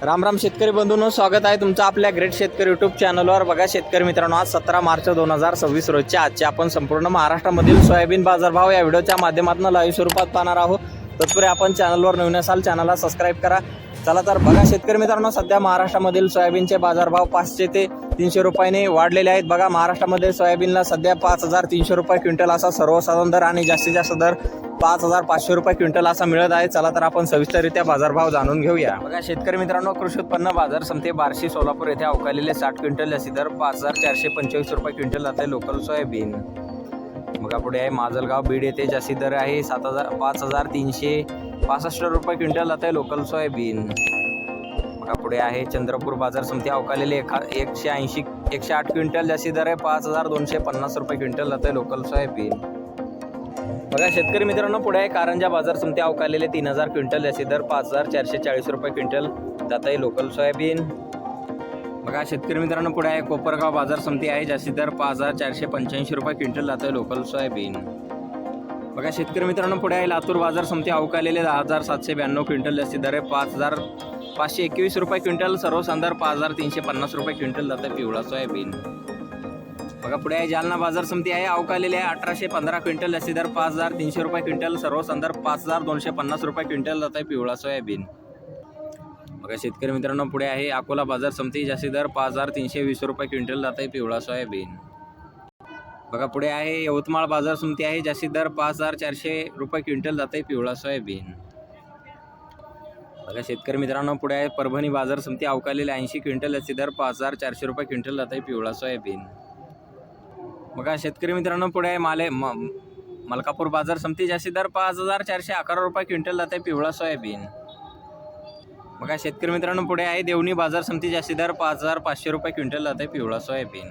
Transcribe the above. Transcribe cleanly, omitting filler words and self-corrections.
राम राम शेतकरी बंधूंनो, स्वागत आहे तुमचं आपल्या ग्रेट शेतकरी यूट्यूब चॅनलवर। बघा शेतकरी मित्रांनो, आज 17 मार्च 2026 रोजच्या आजचे आपण संपूर्ण महाराष्ट्रामधील सोयाबीन बाजारभाव या व्हिडिओच्या माध्यमातून लाईव्ह स्वरूपात पाहणार आहोत। तत्पूर्वी आपण चॅनलवर नवीन असाल चॅनलला सबस्क्राईब करा। चला तर बघा शेतकरी मित्रांनो, सध्या महाराष्ट्रामधील सोयाबीनचे बाजारभाव 500 ते 300 रुपयाने वाढलेले आहेत। बघा महाराष्ट्रामध्ये सोयाबीनला सध्या 5300 रुपये क्विंटल असा सर्वसाधारण दर आणि जास्तीत जास्त दर 5500 रुपये क्विंटल असा मिळत आहे। चला तर आपण सविस्तररित्या बाजारभाव जाणून घेऊया। बघा शेतकरी मित्रांनो, कृषी उत्पन्न बाजार समिती बार्शी सोलापूर येथे अवकालेले 60 क्विंटल जास्ती दर 5425 रुपये क्विंटल जाते लोकल सोयाबीन। बघा पुढे आहे माजलगाव बीड येथे जास्ती दर आहे 5365 रुपये क्विंटल जाते लोकल सोयाबीन। बघा पुढे आहे चंद्रपूर बाजार समिती अवकालेले 108 क्विंटल जास्ती दर आहे 5250 रुपये क्विंटल जाते लोकल सोयाबीन। बघा शेतकरी मित्रांनो, पुढे आहे कारंजा बाजार समिती अवकालेले 3000 क्विंटल जास्ती दर 5440 रुपये क्विंटल जात आहे लोकल सोयाबीन। बघा शेतकरी मित्रांनो, पुढे आहे कोपरगाव बाजार समिती आहे जास्ती दर 5485 रुपये क्विंटल जात आहे लोकल सोयाबीन। बघा शेतकरी मित्रांनो, पुढे आहे लातूर बाजार समिती अवकालेले 10792 क्विंटल जास्ती दर आहे 5521 रुपये क्विंटल, सर्वसाधारण दर 5350 रुपये क्विंटल जात आहे पिवळा सोयाबीन। बघा पुढे आहे जालना बाजार समिती आहे अवकालेले 1815 क्विंटल जास्ती दर 5300 रुपये क्विंटल, सर्वसाधारण दर 5250 रुपये क्विंटल जात आहे पिवळा सोयाबीन। बघा शेतकरी मित्रांनो, पुढे आहे अकोला बाजार समिती जास्ती दर 5320 रुपये क्विंटल जात आहे पिवळा सोयाबीन। बघा पुढे आहे यवतमाळ बाजार समिती आहे जास्ती दर 5400 रुपये क्विंटल जात आहे पिवळा सोयाबीन। बघा शेतकरी मित्रांनो, पुढे आहे परभणी बाजार समिती अवकालेले 80 क्विंटल जास्ती दर 5400 रुपये क्विंटल जात आहे पिवळा सोयाबीन। बघा शेतकरी मित्रांनो, पुढे आहे मलकापूर बाजार समिती जास्ती दर 5411 रुपये क्विंटल जात आहे पिवळा सोयाबीन। बघा शेतकरी मित्रांनो, पुढे आहे देवणी बाजार समिती जास्ती दर 5500 रुपये क्विंटल जात आहे पिवळा सोयाबीन।